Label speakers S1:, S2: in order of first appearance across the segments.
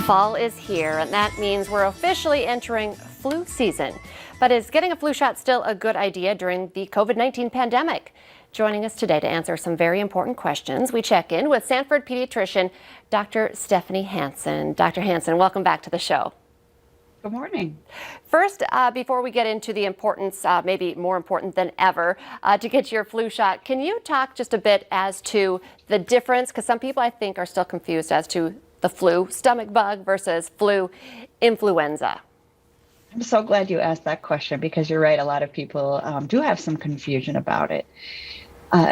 S1: Fall is here, and that means we're officially entering flu season. But is getting a flu shot still a good idea during the COVID-19 pandemic? Joining us today to answer some very important questions, we check in with Sanford pediatrician Dr. Stephanie Hansen. Dr. Hansen, welcome back to the show.
S2: Good morning.
S1: First, before we get into the importance, maybe more important than ever, to get your flu shot, can you talk just a bit as to the difference? Because some people, I think, are still confused as to the flu stomach bug versus flu influenza.
S2: I'm so glad you asked that question because you're right. A lot of people do have some confusion about it.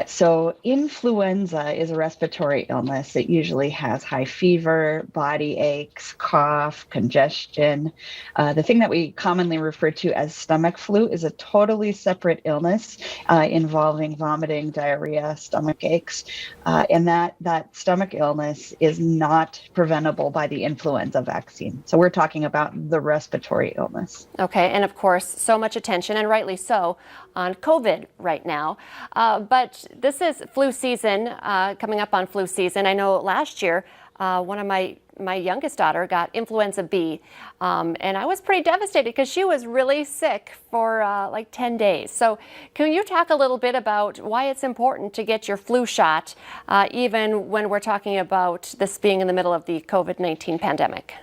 S2: So influenza is a respiratory illness. It usually has high fever, body aches, cough, congestion. The thing that we commonly refer to as stomach flu is a totally separate illness involving vomiting, diarrhea, stomach aches. And that stomach illness is not preventable by the influenza vaccine. So we're talking about the respiratory illness.
S1: Okay, and of course, so much attention, and rightly so, on COVID right now. But this is flu season, coming up on flu season. I know last year, one of my youngest daughter got influenza B, and I was pretty devastated because she was really sick for like 10 days. So can you talk a little bit about why it's important to get your flu shot, even when we're talking about this being in the middle of the COVID-19 pandemic?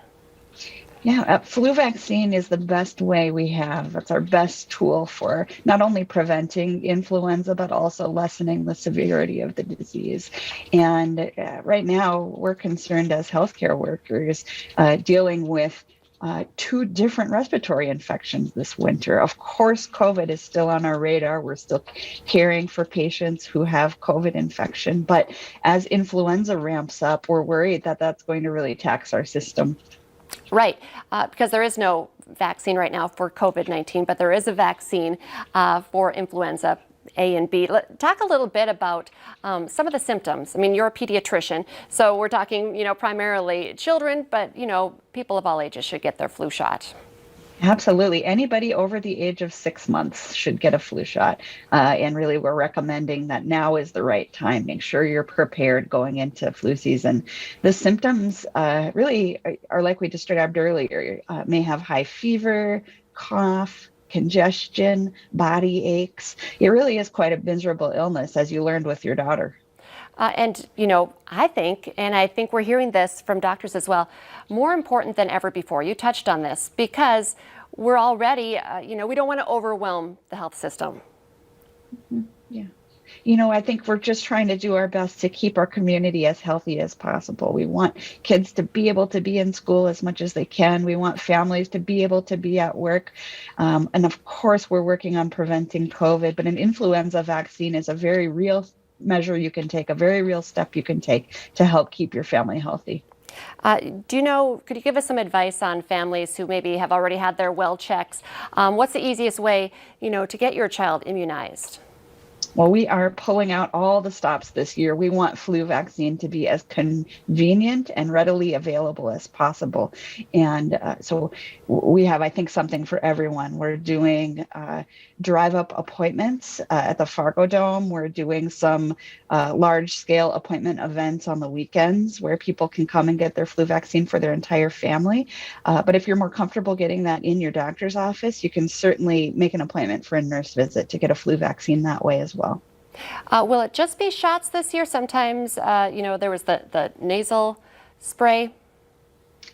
S2: Yeah, flu vaccine is the best way we have. It's our best tool for not only preventing influenza, but also lessening the severity of the disease. And right now, we're concerned as healthcare workers dealing with two different respiratory infections this winter. Of course, COVID is still on our radar. We're still caring for patients who have COVID infection. But as influenza ramps up, we're worried that that's going to really tax our system.
S1: Right, because there is no vaccine right now for COVID-19, but there is a vaccine for influenza A and B. Talk a little bit about some of the symptoms. I mean, you're a pediatrician, so we're talking, primarily children, but, people of all ages should get their flu shot.
S2: Absolutely. Anybody over the age of 6 months should get a flu shot. And really, we're recommending that now is the right time. Make sure you're prepared going into flu season. The symptoms really are like we described earlier. May have high fever, cough, congestion, body aches. It really is quite a miserable illness, as you learned with your daughter.
S1: And I think we're hearing this from doctors as well, more important than ever before. You touched on this because we're already, we don't want to overwhelm the health system.
S2: Yeah. I think we're just trying to do our best to keep our community as healthy as possible. We want kids to be able to be in school as much as they can. We want families to be able to be at work. And of course, we're working on preventing COVID, but an influenza vaccine is a very real measure you can take, a very real step you can take to help keep your family healthy.
S1: Could you give us some advice on families who maybe have already had their well checks? What's the easiest way, to get your child immunized?
S2: Well, we are pulling out all the stops this year. We want flu vaccine to be as convenient and readily available as possible. And so we have, I think, something for everyone. We're doing drive-up appointments at the Fargo Dome. We're doing some large-scale appointment events on the weekends where people can come and get their flu vaccine for their entire family. But if you're more comfortable getting that in your doctor's office, you can certainly make an appointment for a nurse visit to get a flu vaccine that way as well.
S1: Will it just be shots this year? Sometimes, there was the nasal spray.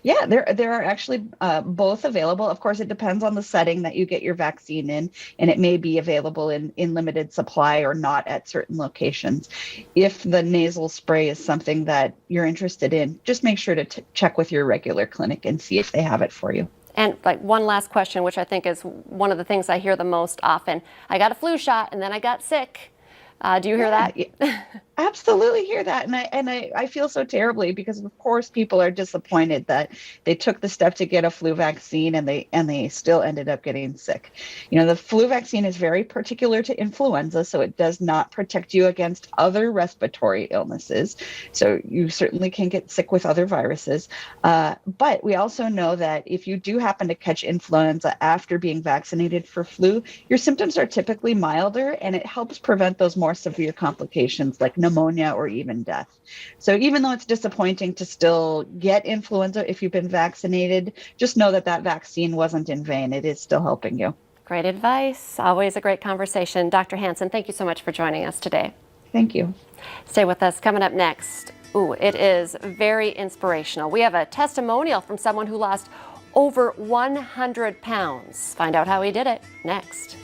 S2: Yeah, there are actually both available. Of course, it depends on the setting that you get your vaccine in, and it may be available in limited supply or not at certain locations. If the nasal spray is something that you're interested in, just make sure to check with your regular clinic and see if they have it for you.
S1: And one last question, which I think is one of the things I hear the most often. I got a flu shot and then I got sick. Do you hear that?
S2: Absolutely hear that. And I feel so terribly because, of course, people are disappointed that they took the step to get a flu vaccine and they still ended up getting sick. The flu vaccine is very particular to influenza, so it does not protect you against other respiratory illnesses. So you certainly can get sick with other viruses. But we also know that if you do happen to catch influenza after being vaccinated for flu, your symptoms are typically milder and it helps prevent those more severe complications like pneumonia pneumonia, or even death. So even though it's disappointing to still get influenza if you've been vaccinated, just know that that vaccine wasn't in vain. It is still helping you.
S1: Great advice. Always a great conversation. Dr. Hansen, thank you so much for joining us today.
S2: Thank you.
S1: Stay with us. Coming up next, it is very inspirational. We have a testimonial from someone who lost over 100 pounds. Find out how he did it next.